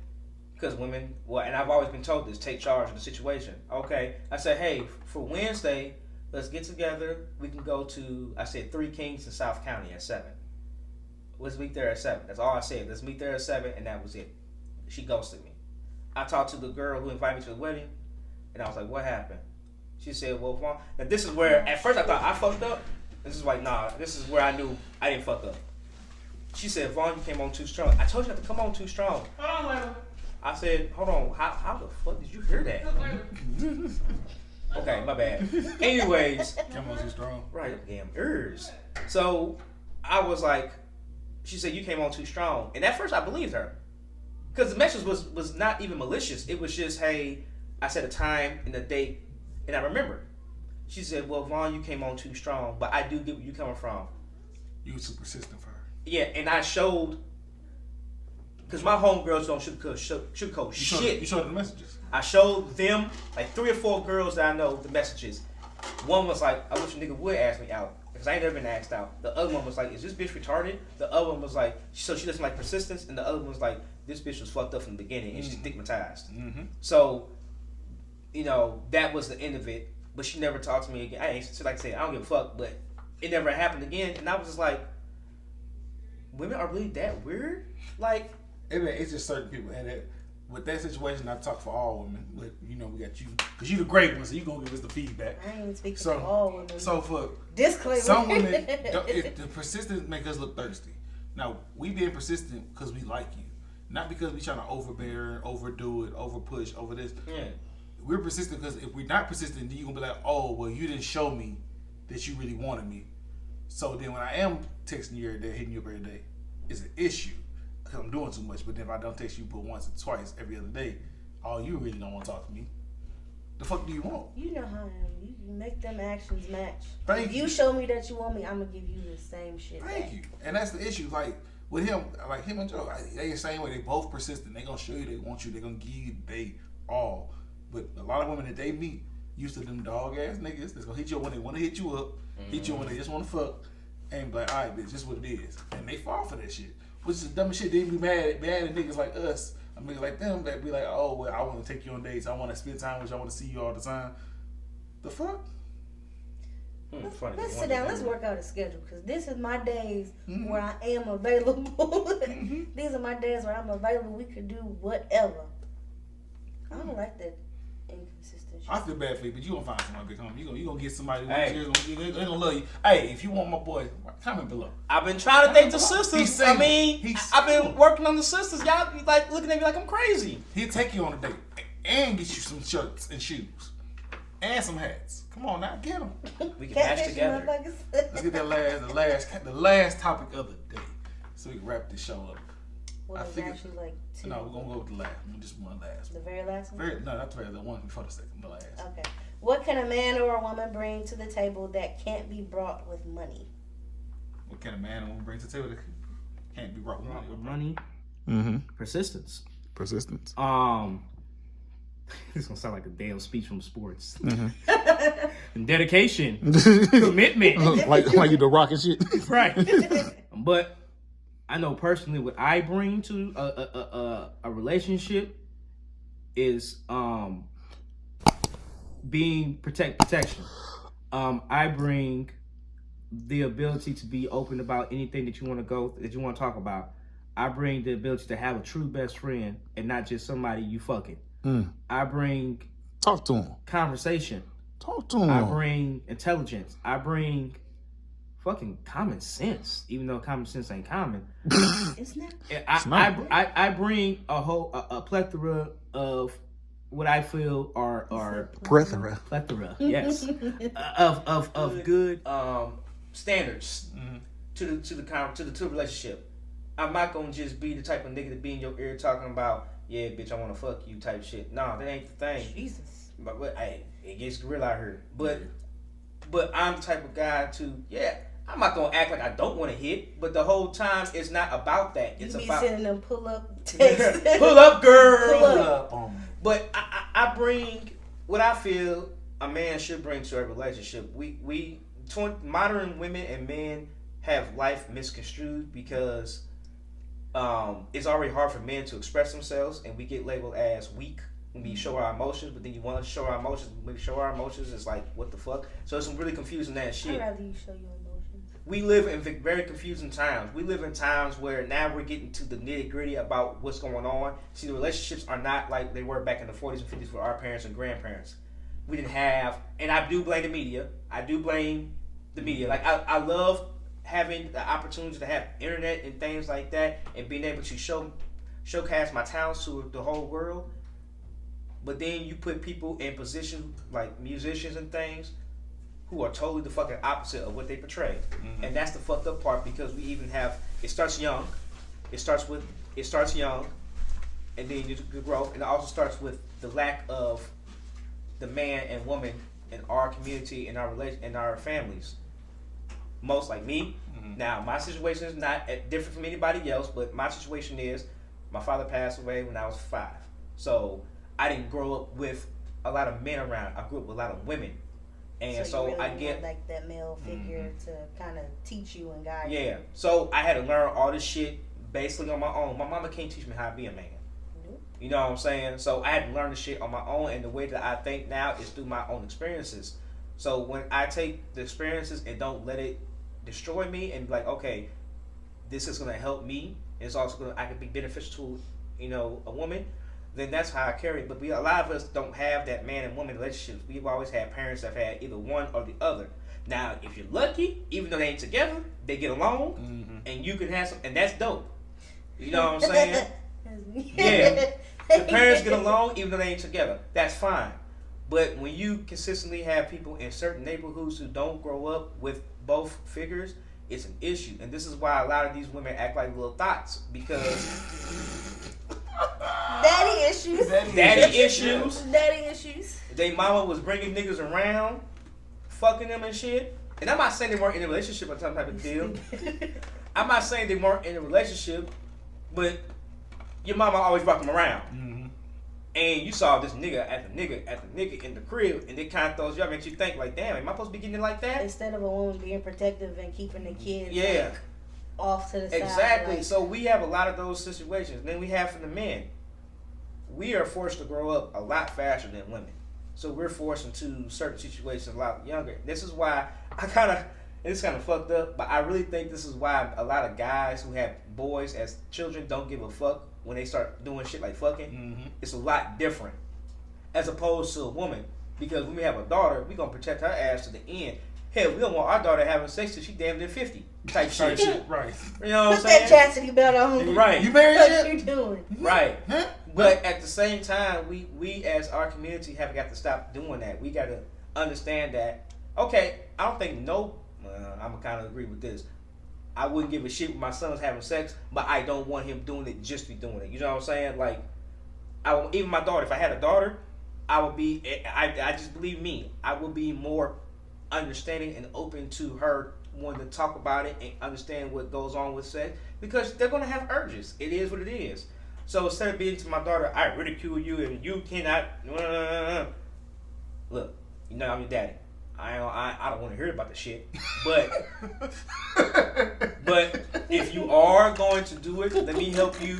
because women, and I've always been told this, take charge of the situation. Okay. I said, hey, for Wednesday, let's get together. We can go to, I said, 3 Kings in South County at 7. Let's meet there at 7. That's all I said. Let's meet there at 7, and that was it. She ghosted me. I talked to the girl who invited me to the wedding, and I was like, what happened? She said, well, Vaughn, now this is where, at first I thought I fucked up. This is like, nah, this is where I knew I didn't fuck up. She said, Vaughn, you came on too strong. I told you not to come on too strong. Hold on, later. I said, hold on, how the fuck did you hear that? Okay, my bad. Anyways. Come on too strong. Right, damn ears. So I was like, she said, you came on too strong. And at first I believed her. Because the message was not even malicious. It was just, hey, I set a time and a date, and I remember. She said, well, Vaughn, you came on too strong, but I do get where you coming from. You were too persistent for her. Yeah, and I showed, because my homegirls don't sugarcoat shit. You showed them the messages. I showed them, like 3 or 4 girls that I know, the messages. One was like, I wish a nigga would ask me out, because I ain't never been asked out. The other one was like, is this bitch retarded? The other one was like, so she doesn't like persistence. And the other one was like, this bitch was fucked up from the beginning and she's stigmatized. Mm-hmm. So, you know, that was the end of it. But she never talked to me again. I ain't, like I said, I don't give a fuck, but it never happened again. And I was just like, women are really that weird? Like, it's just certain people. And with that situation, I talk for all women. But, you know, we got you. Because you the great one, so you going to give us the feedback. I ain't even speaking for all women. So for disclaimer. some women, the persistence make us look thirsty. Now, we being persistent because we like you. Not because we trying to overbear, overdo it, overpush, over this. Yeah. We're persistent because if we're not persistent, then you're going to be like, oh, well, you didn't show me that you really wanted me. So then when I am texting you every day, hitting you up every day, it's an issue because I'm doing too much. But then if I don't text you but once or twice every other day, oh, you really don't want to talk to me. The fuck do you want? You know how I am. You make them actions match. Thank if you. You show me that you want me, I'm going to give you the same shit Thank back. you. And that's the issue. Like, with him, like him and Joe, they the same way. They both persistent. They gonna show you they want you. They gonna give you they all. But a lot of women that they meet used to them dog ass niggas that's gonna hit you when they want to hit you up, hit you when they just want to fuck, and be like, all right, bitch, this is what it is. And they fall for that shit, which is the dumbest shit. They be mad at niggas like us. I mean, like them that be like, oh, well, I want to take you on dates. I want to spend time with you. I want to see you all the time. The fuck? Let's sit down. Let's work out a schedule because this is my days where I am available. These are my days where I'm available. We could do whatever. I don't like that inconsistent shit. I feel bad for you, but you gonna find somebody big homie. You gonna get somebody Hey. they gonna love you. Hey, if you want my boy, comment below. I've been trying to date the sisters. He's single. I mean, He's I've been single. working on the sisters. Y'all be like looking at me like I'm crazy. He'll take you on a date and get you some shirts and shoes and some hats. Come on now, get them. We can match Catfish together. motherfuckers. Let's get that the last topic of the day, so we can wrap this show up. Well, I it's figured- actually like 2. No, we're gonna go with the last. Just one last. The very last one? No, not the very. The one before the second, the last. Okay. What can a man or a woman bring to the table that can't be brought with money? What can a man and woman bring to the table that can't be brought with money? Money, Mm-hmm. persistence. Persistence. This is gonna sound like a damn speech from sports. Mm-hmm. And dedication, commitment, like you the rocket shit. right? But I know personally what I bring to a relationship is being protection. I bring the ability to be open about anything that you want to talk about. I bring the ability to have a true best friend and not just somebody you fucking. I bring Talk to him. conversation. Talk to him. I bring intelligence. I bring fucking common sense, even though common sense ain't common. It's not. I bring a plethora of what I feel are plethora, yes, of good standards to the relationship. I'm not gonna just be the type of nigga that be in your ear talking about, yeah, bitch, I want to fuck you type shit. No, that ain't the thing. Jesus. But hey, it gets real out here. But I'm the type of guy to, yeah, I'm not gonna act like I don't want to hit. But the whole time, it's not about that. It's You be about sending them pull up texts. pull up, girl. Pull up. But I bring what I feel a man should bring to a relationship. Modern women and men have life misconstrued because it's already hard for men to express themselves, and we get labeled as weak when we show our emotions. But then you want to show our emotions. When we show our emotions, it's like, what the fuck? So it's some really confusing ass shit. I'd rather you show your emotions. We live in very confusing times. We live in times where now we're getting to the nitty gritty about what's going on. See, the relationships are not like they were back in the 40s and 50s for our parents and grandparents. We didn't have, and I do blame the media. Like I love having the opportunity to have internet and things like that, and being able to showcase my talents to the whole world. But then you put people in positions like musicians and things who are totally the fucking opposite of what they portray. And that's the fucked up part, because we even have, it starts young, and then you grow, and it also starts with the lack of the man and woman in our community, in our families. Most like me. Now, my situation is not different from anybody else, but my situation is my father passed away when I was 5. So I didn't grow up with a lot of men around. I grew up with a lot of women. And so you really I get want, like, that male figure to kind of teach you and guide you. Yeah. So I had to learn all this shit basically on my own. My mama can't teach me how to be a man. Nope. You know what I'm saying? So I had to learn the shit on my own, and the way that I think now is through my own experiences. So when I take the experiences and don't let it destroy me, and be like, okay, this is gonna help me, it's also I can be beneficial to, a woman, then that's how I carry it. But a lot of us don't have that man and woman relationships. We've always had parents that have had either one or the other. Now, if you're lucky, even though they ain't together, they get along, and you can have some, and that's dope. You know what I'm saying? Yeah. The parents get along even though they ain't together. That's fine. But when you consistently have people in certain neighborhoods who don't grow up with both figures, it's an issue. And this is why a lot of these women act like little thoughts, because Daddy issues. daddy issues. Daddy issues. They mama was bringing niggas around, fucking them and shit. And I'm not saying they weren't in a relationship or some type of deal. I'm not saying they weren't in a relationship, but your mama always brought them around. And you saw this nigga at the nigga in the crib, and it kind of throws you up, makes you think like, damn, am I supposed to be getting it like that? Instead of a woman being protective and keeping the kids Yeah. like, off to the side. Exactly. Like, So we have a lot of those situations. Then we have for the men. We are forced to grow up a lot faster than women. So we're forced into certain situations a lot younger. This is why it's kind of fucked up, but I really think this is why a lot of guys who have boys as children don't give a fuck when they start doing shit like fucking. It's a lot different as opposed to a woman, because when we have a daughter, we gonna protect her ass to the end. Hell, we don't want our daughter having sex till she damn near 50 type shit. Right. You know what I'm put that saying? chastity belt on. Right. You married What yet? you doing? Right. But at the same time, we as our community have got to stop doing that. We got to understand that, okay, I don't think I'm going to kind of agree with this. I wouldn't give a shit when my son's having sex, but I don't want him doing it just to be doing it. You know what I'm saying? Like, even my daughter, if I had a daughter, I would be, I just believe me, I would be more understanding and open to her wanting to talk about it and understand what goes on with sex because they're gonna have urges. It is what it is. So instead of being to my daughter, I ridicule you and you cannot. Look, you know I'm your daddy. I don't want to hear about the shit, but if you are going to do it, let me help you.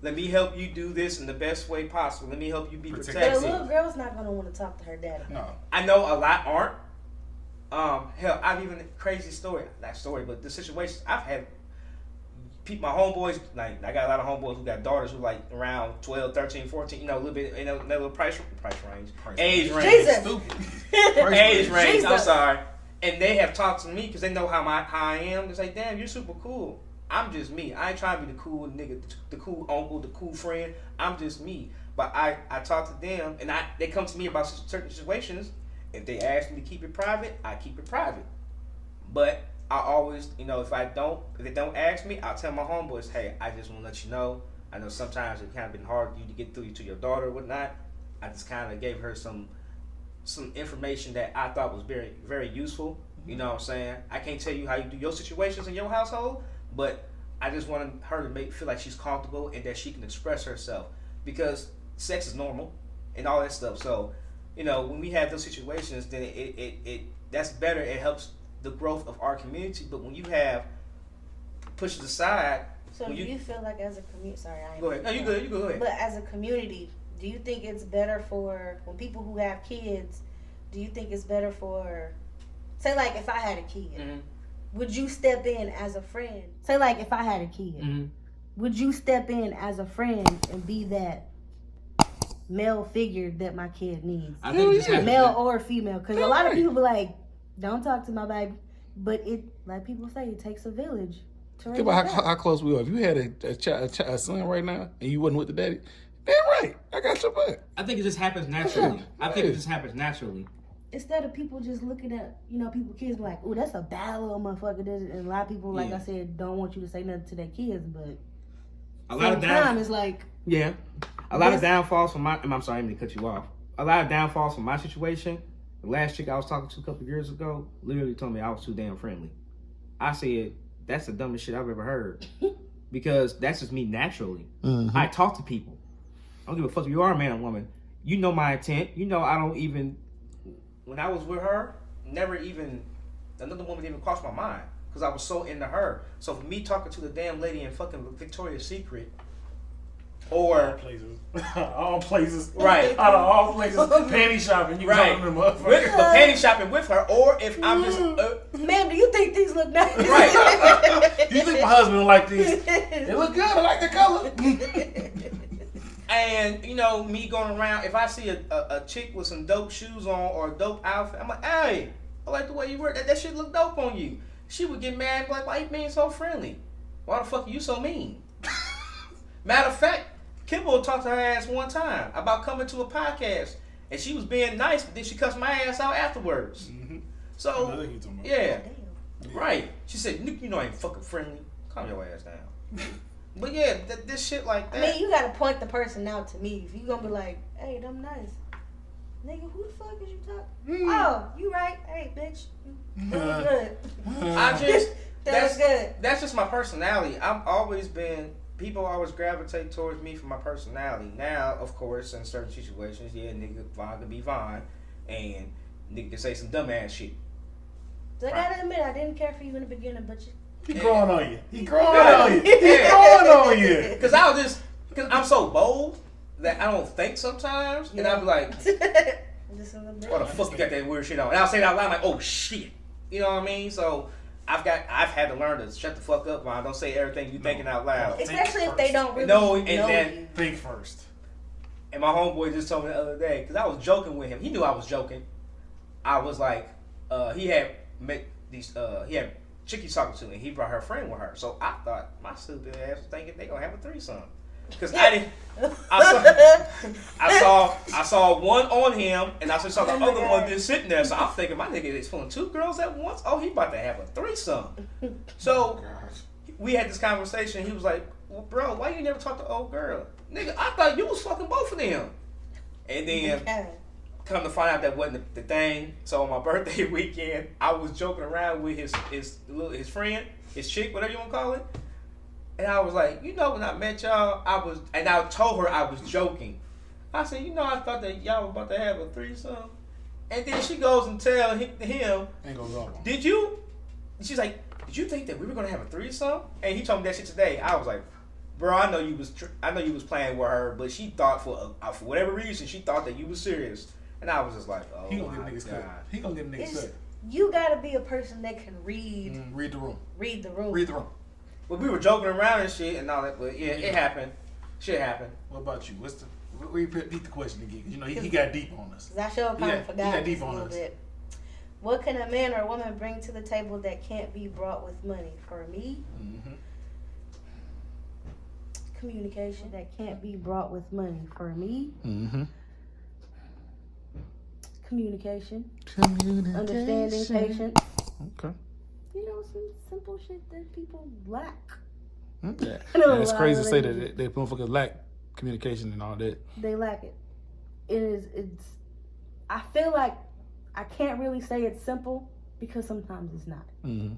Let me help you do this in the best way possible. Let me help you be But protected. a little girl's not gonna want to talk to her daddy. No. I know a lot aren't. Hell, I've even crazy story, not story, but the situations I've had. People, my homeboys, like I got a lot of homeboys who got daughters who like around 12, 13, 14, you know, a little bit in a little price range, age range, Jesus. Stupid. age range. Jesus. I'm sorry, and they have talked to me because they know how I am. It's like, damn, you're super cool. I'm just me. I ain't trying to be the cool nigga, the cool uncle, the cool friend. I'm just me. But I talk to them, and they come to me about certain situations. If they ask me to keep it private, I keep it private. But I always, you know, if they don't ask me, I'll tell my homeboys, hey, I just want to let you know. I know sometimes it's kind of been hard for you to get through to your daughter or whatnot. I just kind of gave her some information that I thought was very, very useful. You know what I'm saying? I can't tell you how you do your situations in your household, but I just wanted her to feel like she's comfortable and that she can express herself because sex is normal and all that stuff. So, you know, when we have those situations, then it that's better. It helps the growth of our community. But when you have pushed aside, So do you feel like as a community? Sorry, I ain't. go ahead. No, you good. You go ahead. But as a community, do you think it's better for when people who have kids? Do you think it's better for, say, like if I had a kid, Mm-hmm. would you step in as a friend? Say, like if I had a kid, Mm-hmm. would you step in as a friend and be that male figure that my kid needs? I think it just happens. Male or female? Because a lot of people be like, don't talk to my baby. But it, like people say, it takes a village to raise Think about a how close we are. If you had a son right now and you wasn't with the daddy, damn right, I got your back. I think it just happens naturally. I think it just happens naturally. Instead of people just looking at, you know, people kids be like, oh, that's a bad little motherfucker. And a lot of people, like Yeah. I said, don't want you to say nothing to their kids. But A lot of time it's like, Yeah. A lot of downfalls from I'm sorry, I didn't mean to cut you off. A lot of downfalls from my situation. The last chick I was talking to a couple of years ago literally told me I was too damn friendly. I said, that's the dumbest shit I've ever heard. Because that's just me naturally. Mm-hmm. I talk to people. I don't give a fuck if you are a man or woman. You know my intent. You know I don't even, when I was with her, never even, another woman didn't even cross my mind. Because I was so into her. So for me talking to the damn lady in fucking Victoria's Secret, or all places, right, out of all places, panty shopping. You right, talking to motherfucker. with panty shopping with her, or if I'm just ma'am, do you think these look nice? right. Do you think my husband like these? They look good. I like the color. And you know me going around, if I see a chick with some dope shoes on or a dope outfit, I'm like, hey, I like the way you wear that. That shit look dope on you. She would get mad, like, why you being so friendly? Why the fuck are you so mean? Matter of fact, Kimbo talked to her ass one time about coming to a podcast, and she was being nice, but then she cussed my ass out afterwards. Mm-hmm. So, yeah, right. She said, "Nick, you know I ain't fucking friendly. Calm your ass down." But yeah, this shit like that. I mean, you gotta point the person out to me. If you gonna be like, hey, them nice. Nigga, who the fuck is you talking? Oh, you right. Hey, bitch. That was good. I just, That was good. That's just my personality. I've always been, people always gravitate towards me for my personality. Now, of course, in certain situations, yeah, nigga, Vaughn can be Vaughn, and nigga can say some dumbass shit. So I gotta admit, I didn't care for you in the beginning, but you. He growing on you. He growing on you. He growing on you. Because I'm so bold that I don't think sometimes, and I'll be like, Just a little bit. why the fuck you got that weird shit on? And I'll say it out loud, like, oh shit. You know what I mean? So I've had to learn to shut the fuck up, man. Don't say everything you thinking out loud. Especially if they don't really No, and know then- you. Think first. And my homeboy just told me the other day, because I was joking with him. He knew I was joking. I was like, he had met these, he had chickies talking to me, and he brought her friend with her. So I thought, my stupid ass was thinking they gonna have a threesome. Because I saw one on him, and I saw the other one just sitting there. So I'm thinking, my nigga is fooling two girls at once. Oh, he about to have a threesome. So we had this conversation. He was like, well, bro, why you never talk to old girl? Nigga, I thought you was fucking both of them. And then Okay. Come to find out that wasn't the thing. So on my birthday weekend, I was joking around with his friend, his chick, whatever you want to call it. And I was like, you know, when I met y'all, I told her I was joking. I said, you know, I thought that y'all were about to have a threesome. And then she goes and tell him, Ain't gonna go. did you? She's like, did you think that we were gonna have a threesome? And he told me that shit today. I was like, bro, I know you was playing with her, but she thought for whatever reason she thought that you was serious. And I was just like, oh He gonna my get niggas God. cut. He gonna get niggas It's- cut. You gotta be a person that can read. Read the room. Read the room. Read the room. But we were joking around and shit and all that, but yeah, it happened. Shit happened. What about you? Repeat the question again. 'Cause you know he got deep on us. 'Cause I sure kind Yeah, of forgot he got this deep a on little us. bit. What can a man or a woman bring to the table that can't be brought with money? For me, communication that can't be brought with money. For me, communication, understanding, patience. Okay. You know, some simple shit that people lack. Okay. I know And it's a lot crazy of to say ladies- that they motherfuckers lack communication and all that. They lack it. It's I feel like I can't really say it's simple because sometimes it's not. Mm-hmm.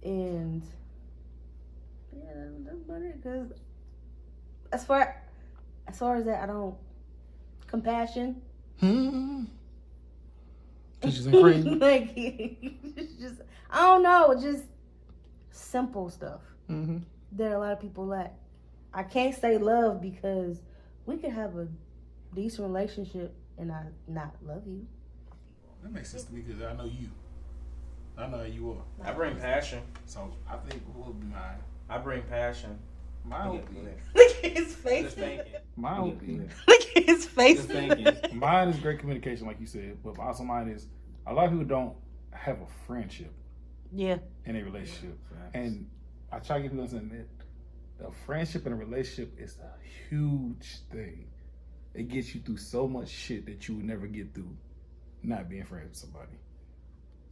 And yeah, that's about it. Cause as far as that, I don't compassion. Peaches and cream. Like it's just I don't know, just simple stuff Mm-hmm. that a lot of people lack. I can't say love because we could have a decent relationship and I not love you. That makes sense to me because I know you. I know how you are. I bring passion. So I think what would be mine? I bring passion. Mine would be Look at his face. Just thinking. Mine would be. Look at his face. Just thinking. Mine is great communication, like you said, but also mine is a lot of people don't have a friendship Yeah. in a relationship, and I try to get people to understand that a friendship and a relationship is a huge thing. It gets you through so much shit that you would never get through not being friends with somebody.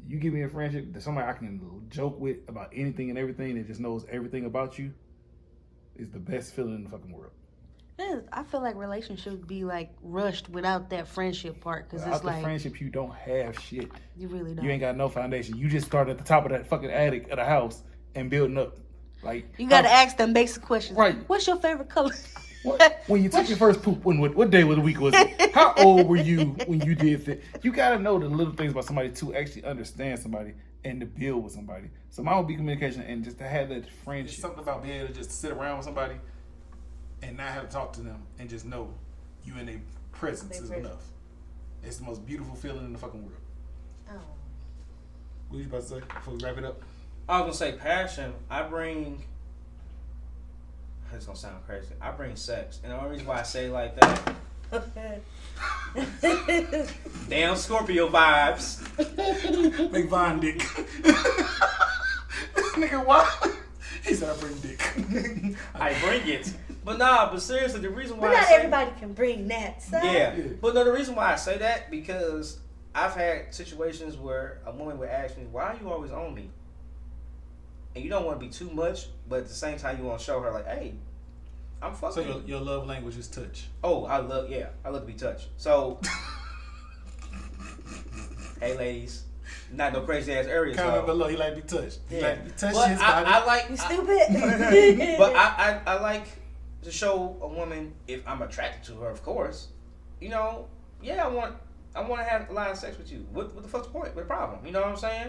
You give me a friendship, that somebody I can joke with about anything and everything that just knows everything about you is the best feeling in the fucking world. I feel like relationships be like rushed without that friendship part because Without it's the like friendship, you don't have shit. you really don't. You ain't got no foundation. You just start at the top of that fucking attic of the house and building up. Like You gotta ask them basic questions. Right. What's your favorite color? when you took your first poop, what day of the week was it? How old were you when you did that? You gotta know the little things about somebody to actually understand somebody and to build with somebody. So mine would be communication and just to have that It's friendship. something about being able to just sit around with somebody and not have to talk to them and just know you in their presence is enough. It's the most beautiful feeling in the fucking world. Oh. What you about to say before we wrap it up? I was gonna say passion. I bring. It's gonna sound crazy. I bring sex, and the only reason why I say it like that, damn Scorpio vibes. Make Vine dick. Nigga, why? He said I bring dick. I bring it, but but seriously, the reason why But I not say, everybody can bring that. So. yeah, Yeah. but no, the reason why I say that because I've had situations where a woman would ask me, "Why are you always on me?" And you don't want to be too much, but at the same time, you want to show her like, "Hey, I'm fucking." So your love language is touch. Oh, I love to be touched. So, hey, ladies, not no crazy ass areas. Comment though. below. He like to be touched. He Yeah. like to be touched. But His body. I like, You stupid. but I like to show a woman if I'm attracted to her. Of course, you know, yeah, I want to have a lot of sex with you. What the fuck's the point? What the problem? You know what I'm saying?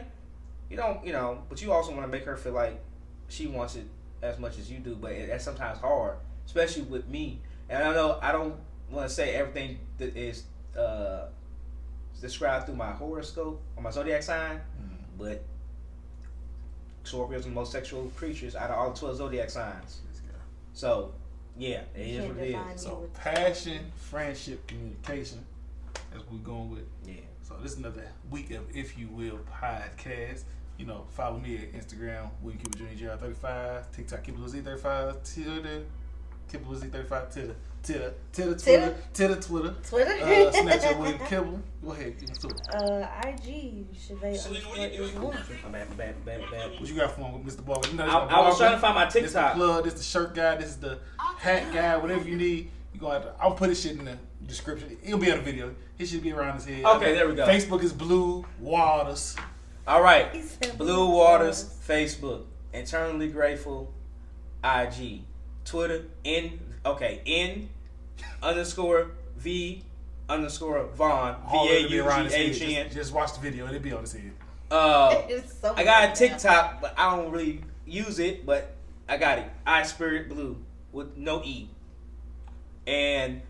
You don't, you know, but you also want to make her feel like she wants it as much as you do. But that's sometimes hard, especially with me. And I know I don't want to say everything that is described through my horoscope or my zodiac sign, but Scorpios are the most sexual creatures out of all the 12 zodiac signs. So, yeah, it is what it is. So passion, friendship, communication. That's what we're going with. Yeah. So this is another week of If You Will podcast. You know, follow me at Instagram, William Cooper Jr. 35, TikTok, Kibble Z35, Twitter, Kibble Z35, Twitter, Twitter? Snapchat, William Kibble. Go ahead, give me to it. IG, Chevette. My bad. What you got for him, Mr. Barber? You know, this I was trying to find my This the TikTok. plug, this the shirt guy, this is the hat guy, whatever you need. You gonna have to, I'll put this shit in the description. It'll be on the video. He should be around his head. Okay, there we go. Facebook is Blue Waters. All right. He said Blue Waters, Facebook. Internally Grateful, IG. Twitter, N _V _ Vaughn, All it'll be around his head. VAUGHN. Just watch the video. It'll be on his head. It's so I got a bad. TikTok, but I don't really use it, but I got it. I Spirit Blue with no E. And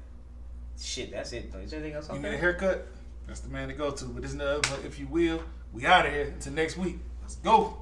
shit, that's it. Is there anything else You on need a there? haircut? That's the man to go to. But this is another. If you will, we out of here until next week. Let's go.